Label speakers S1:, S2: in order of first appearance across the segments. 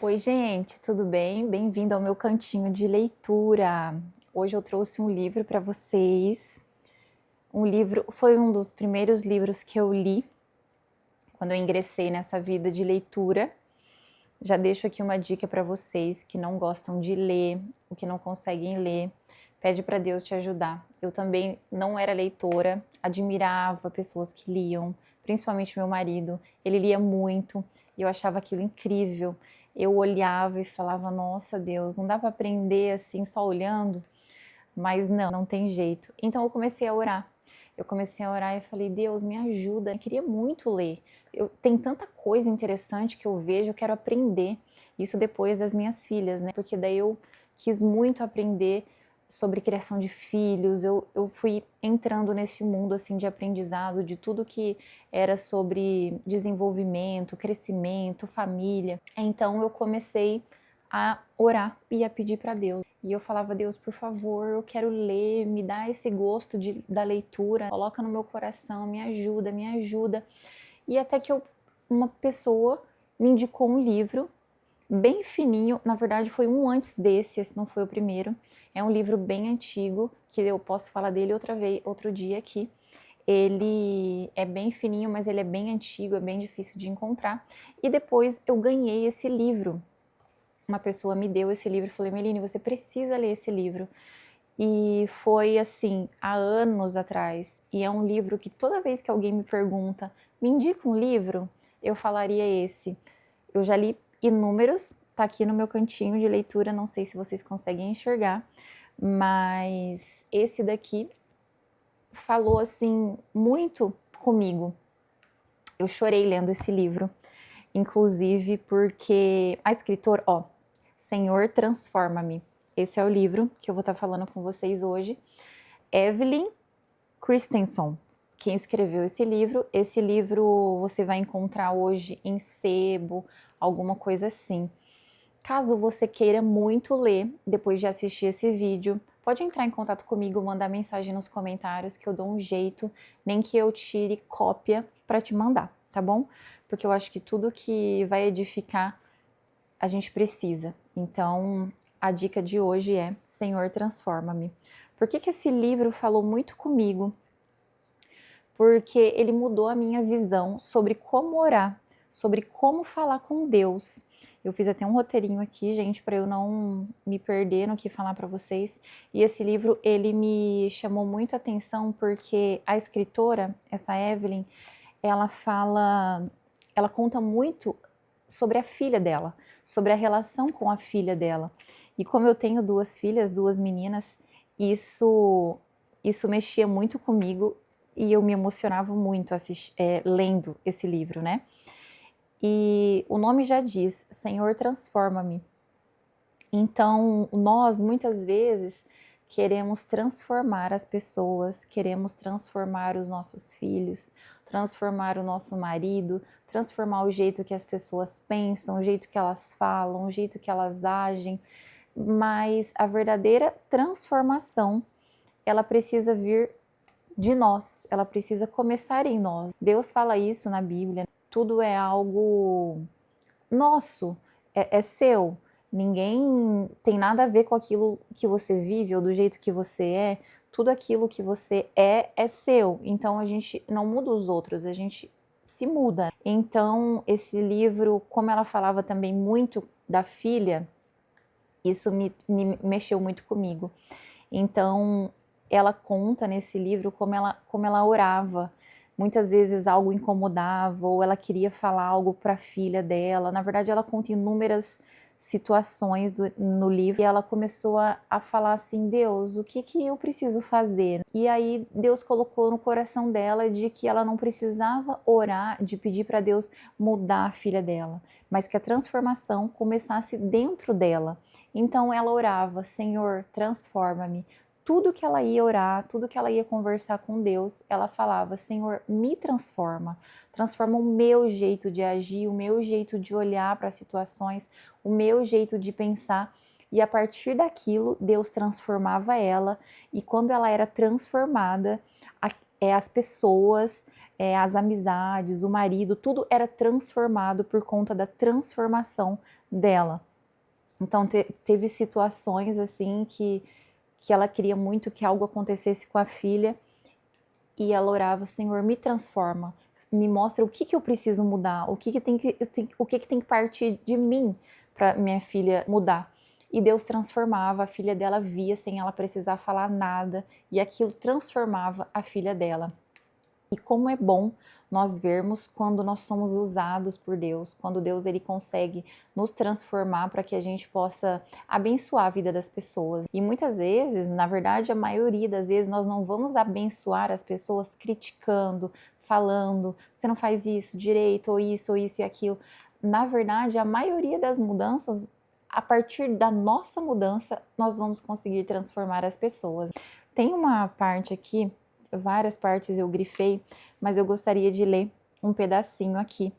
S1: Oi, gente, tudo bem? Bem-vindo ao meu cantinho de leitura. Hoje eu trouxe um livro para vocês. Foi um dos primeiros livros que eu li quando eu ingressei nessa vida de leitura. Já deixo aqui uma dica para vocês que não gostam de ler, ou que não conseguem ler. Pede para Deus te ajudar. Eu também não era leitora, admirava pessoas que liam, principalmente meu marido. Ele lia muito e eu achava aquilo incrível. Eu olhava e falava: nossa, Deus, não dá para aprender assim só olhando? Mas não tem jeito. Então eu comecei a orar. Eu comecei a orar e falei: Deus, me ajuda. Eu queria muito ler. Tem tanta coisa interessante que eu vejo, eu quero aprender. Isso depois das minhas filhas, né? Porque daí eu quis muito aprender sobre criação de filhos. Eu fui entrando nesse mundo assim de aprendizado, de tudo que era sobre desenvolvimento, crescimento, família. Então eu comecei a orar e a pedir para Deus. E eu falava: Deus, por favor, eu quero ler, me dá esse gosto da leitura, coloca no meu coração, me ajuda, me ajuda. E até que uma pessoa me indicou um livro bem fininho, na verdade foi um antes desse, esse não foi o primeiro. É um livro bem antigo, que eu posso falar dele outro dia aqui. Ele é bem fininho, mas ele é bem antigo, é bem difícil de encontrar. E depois eu ganhei esse livro. Uma pessoa me deu esse livro e falou: Emeline, você precisa ler esse livro. E foi assim, há anos atrás. E é um livro que toda vez que alguém me pergunta, me indica um livro, eu falaria esse. Eu já li inúmeros, tá aqui no meu cantinho de leitura, não sei se vocês conseguem enxergar, mas esse daqui falou assim muito comigo. Eu chorei lendo esse livro, inclusive porque a escritora, Senhor, transforma-me. Esse é o livro que eu vou estar falando com vocês hoje. Evelyn Christensen, quem escreveu esse livro. Esse livro você vai encontrar hoje em sebo, alguma coisa assim. Caso você queira muito ler, depois de assistir esse vídeo, pode entrar em contato comigo, mandar mensagem nos comentários que eu dou um jeito, nem que eu tire cópia para te mandar, tá bom? Porque eu acho que tudo que vai edificar a gente precisa. Então, a dica de hoje é: Senhor, transforma-me. Por que esse livro falou muito comigo? Porque ele mudou a minha visão sobre como orar, sobre como falar com Deus. Eu fiz até um roteirinho aqui, gente, para eu não me perder no que falar para vocês. E esse livro, ele me chamou muito a atenção porque a escritora, essa Evelyn, ela conta muito sobre a filha dela, sobre a relação com a filha dela. E como eu tenho duas filhas, duas meninas, isso mexia muito comigo e eu me emocionava muito lendo esse livro, né? E o nome já diz: Senhor, transforma-me. Então, nós muitas vezes queremos transformar as pessoas, queremos transformar os nossos filhos, transformar o nosso marido, transformar o jeito que as pessoas pensam, o jeito que elas falam, o jeito que elas agem, mas a verdadeira transformação, ela precisa vir de nós, ela precisa começar em nós. Deus fala isso na Bíblia: tudo é algo nosso, é seu. Ninguém tem nada a ver com aquilo que você vive ou do jeito que você é. Tudo aquilo que você é seu. Então a gente não muda os outros, a gente se muda. Então esse livro, como ela falava também muito da filha, isso me mexeu muito comigo. Então ela conta nesse livro como ela orava. Muitas vezes algo incomodava ou ela queria falar algo para a filha dela. Na verdade, ela conta inúmeras situações no livro e ela começou a falar assim: Deus, o que eu preciso fazer? E aí Deus colocou no coração dela de que ela não precisava orar, de pedir para Deus mudar a filha dela, mas que a transformação começasse dentro dela. Então ela orava: Senhor, transforma-me. Tudo que ela ia orar, tudo que ela ia conversar com Deus, ela falava: Senhor, me transforma. Transforma o meu jeito de agir, o meu jeito de olhar para as situações, o meu jeito de pensar. E a partir daquilo, Deus transformava ela. E quando ela era transformada, as pessoas as amizades, o marido, tudo era transformado por conta da transformação dela. Então teve situações assim que ela queria muito que algo acontecesse com a filha e ela orava: Senhor, me transforma, me mostra o que eu preciso mudar, o que tem que partir de mim para minha filha mudar. E Deus transformava, a filha dela via sem ela precisar falar nada, e aquilo transformava a filha dela. E como é bom nós vermos quando nós somos usados por Deus, quando Deus ele consegue nos transformar para que a gente possa abençoar a vida das pessoas. E muitas vezes, na verdade, a maioria das vezes nós não vamos abençoar as pessoas criticando, falando, você não faz isso direito, ou isso e aquilo. Na verdade, a maioria das mudanças, a partir da nossa mudança, nós vamos conseguir transformar as pessoas. Tem uma parte aqui, várias partes eu grifei, mas eu gostaria de ler um pedacinho aqui,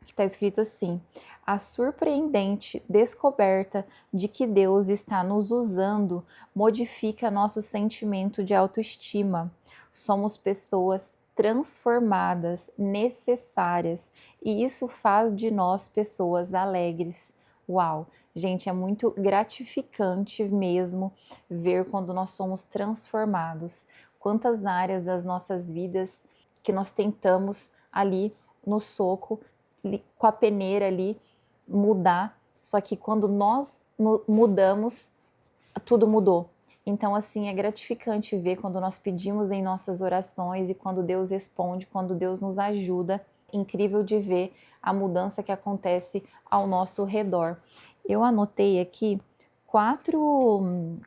S1: que está escrito assim: a surpreendente descoberta de que Deus está nos usando modifica nosso sentimento de autoestima. Somos pessoas transformadas, necessárias, e isso faz de nós pessoas alegres. Uau! Gente, é muito gratificante mesmo ver quando nós somos transformados. Quantas áreas das nossas vidas que nós tentamos ali no soco, com a peneira ali, mudar, só que quando nós mudamos, tudo mudou. Então, assim, é gratificante ver quando nós pedimos em nossas orações e quando Deus responde, quando Deus nos ajuda. Incrível de ver a mudança que acontece ao nosso redor. Eu anotei aqui 4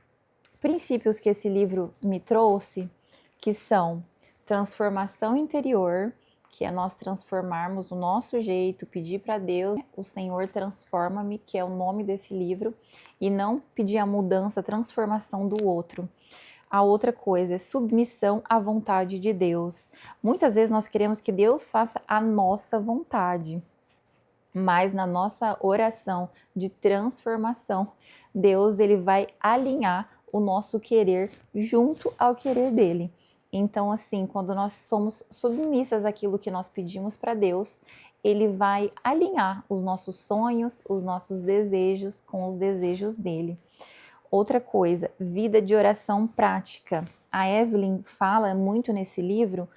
S1: princípios que esse livro me trouxe, que são transformação interior, que é nós transformarmos o nosso jeito, pedir para Deus, o Senhor transforma-me, que é o nome desse livro, e não pedir a mudança, a transformação do outro. A outra coisa é submissão à vontade de Deus. Muitas vezes nós queremos que Deus faça a nossa vontade, mas na nossa oração de transformação, Deus ele vai alinhar o nosso querer junto ao querer dele. Então, assim, quando nós somos submissas àquilo que nós pedimos para Deus, ele vai alinhar os nossos sonhos, os nossos desejos com os desejos dele. Outra coisa, vida de oração prática. A Evelyn fala muito nesse livro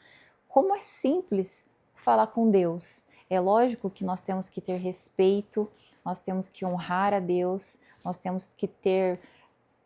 S1: como é simples falar com Deus. É lógico que nós temos que ter respeito, nós temos que honrar a Deus, nós temos que ter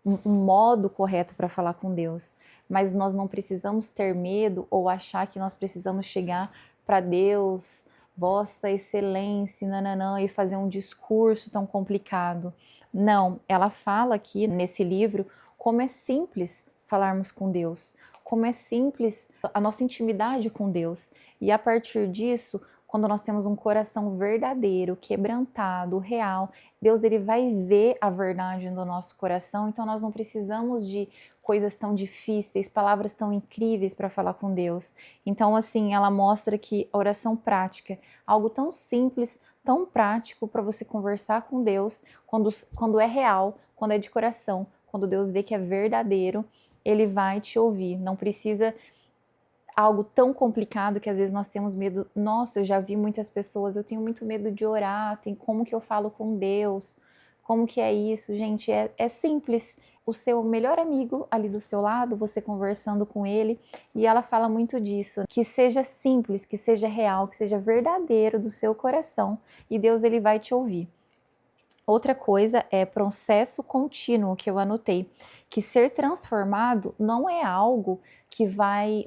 S1: um modo correto para falar com Deus, mas nós não precisamos ter medo ou achar que nós precisamos chegar para Deus, Vossa Excelência, nananã, e fazer um discurso tão complicado. Não, ela fala aqui nesse livro como é simples falarmos com Deus, como é simples a nossa intimidade com Deus, e a partir disso, quando nós temos um coração verdadeiro, quebrantado, real, Deus ele vai ver a verdade no nosso coração, então nós não precisamos de coisas tão difíceis, palavras tão incríveis para falar com Deus. Então, assim, ela mostra que a oração prática, algo tão simples, tão prático para você conversar com Deus, quando é real, quando é de coração, quando Deus vê que é verdadeiro, ele vai te ouvir. Não precisa algo tão complicado que às vezes nós temos medo. Nossa, eu já vi muitas pessoas, eu tenho muito medo de orar, como que eu falo com Deus, como que é isso? Gente, é simples. O seu melhor amigo ali do seu lado, você conversando com ele, e ela fala muito disso, que seja simples, que seja real, que seja verdadeiro do seu coração, e Deus ele vai te ouvir. Outra coisa é processo contínuo, que eu anotei, que ser transformado não é algo que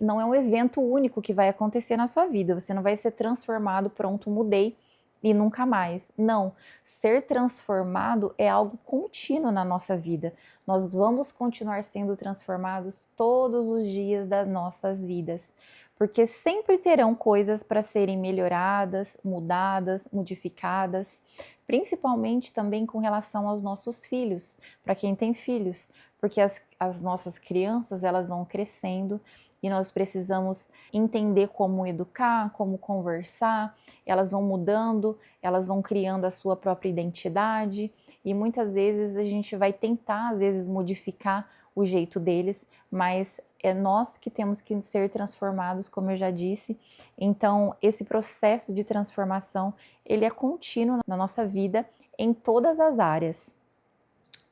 S1: não é um evento único que vai acontecer na sua vida. Você não vai ser transformado, pronto, mudei e nunca mais. Não, ser transformado é algo contínuo na nossa vida. Nós vamos continuar sendo transformados todos os dias das nossas vidas, porque sempre terão coisas para serem melhoradas, mudadas, modificadas, principalmente também com relação aos nossos filhos, para quem tem filhos, porque as nossas crianças elas vão crescendo e nós precisamos entender como educar, como conversar, elas vão mudando, elas vão criando a sua própria identidade e muitas vezes a gente vai tentar, às vezes, modificar o jeito deles, mas é nós que temos que ser transformados, como eu já disse. Então, esse processo de transformação, ele é contínuo na nossa vida, em todas as áreas.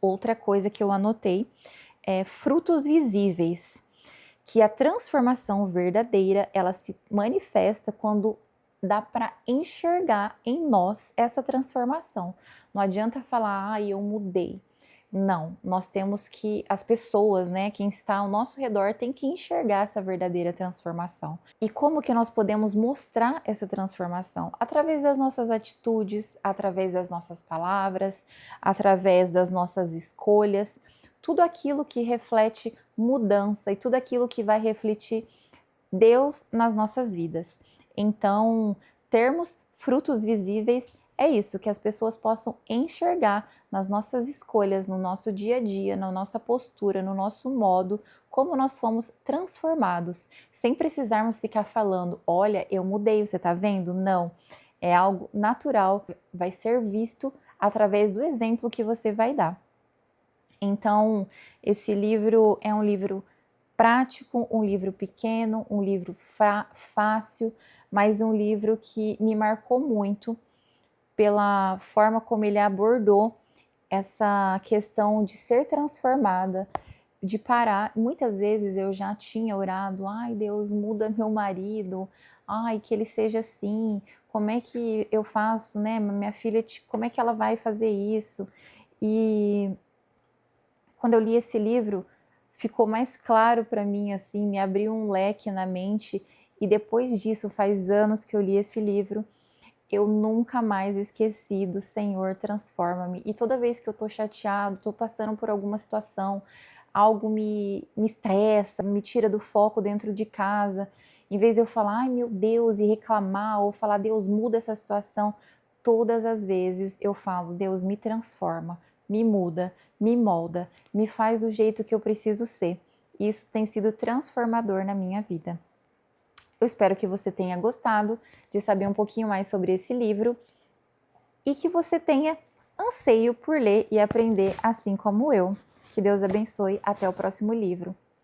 S1: Outra coisa que eu anotei é frutos visíveis, que a transformação verdadeira, ela se manifesta quando dá para enxergar em nós essa transformação. Não adianta falar, eu mudei. Não, nós temos que, as pessoas, né, quem está ao nosso redor tem que enxergar essa verdadeira transformação. E como que nós podemos mostrar essa transformação? Através das nossas atitudes, através das nossas palavras, através das nossas escolhas, tudo aquilo que reflete mudança e tudo aquilo que vai refletir Deus nas nossas vidas. Então, termos frutos visíveis é isso, que as pessoas possam enxergar nas nossas escolhas, no nosso dia a dia, na nossa postura, no nosso modo, como nós fomos transformados, sem precisarmos ficar falando, olha, eu mudei, você tá vendo? Não, é algo natural, vai ser visto através do exemplo que você vai dar. Então, esse livro é um livro prático, um livro pequeno, um livro fácil, mas um livro que me marcou muito pela forma como ele abordou essa questão de ser transformada, de parar. Muitas vezes eu já tinha orado, ai Deus, muda meu marido, ai que ele seja assim, como é que eu faço, né? Minha filha, como é que ela vai fazer isso? E quando eu li esse livro, ficou mais claro para mim, assim, me abriu um leque na mente, e depois disso, faz anos que eu li esse livro, eu nunca mais esqueci do Senhor transforma-me. E toda vez que eu tô chateado, tô passando por alguma situação, algo me estressa, me tira do foco dentro de casa, em vez de eu falar, ai meu Deus, e reclamar, ou falar, Deus, muda essa situação, todas as vezes eu falo, Deus, me transforma, me muda, me molda, me faz do jeito que eu preciso ser. Isso tem sido transformador na minha vida. Eu espero que você tenha gostado de saber um pouquinho mais sobre esse livro e que você tenha anseio por ler e aprender assim como eu. Que Deus abençoe. Até o próximo livro.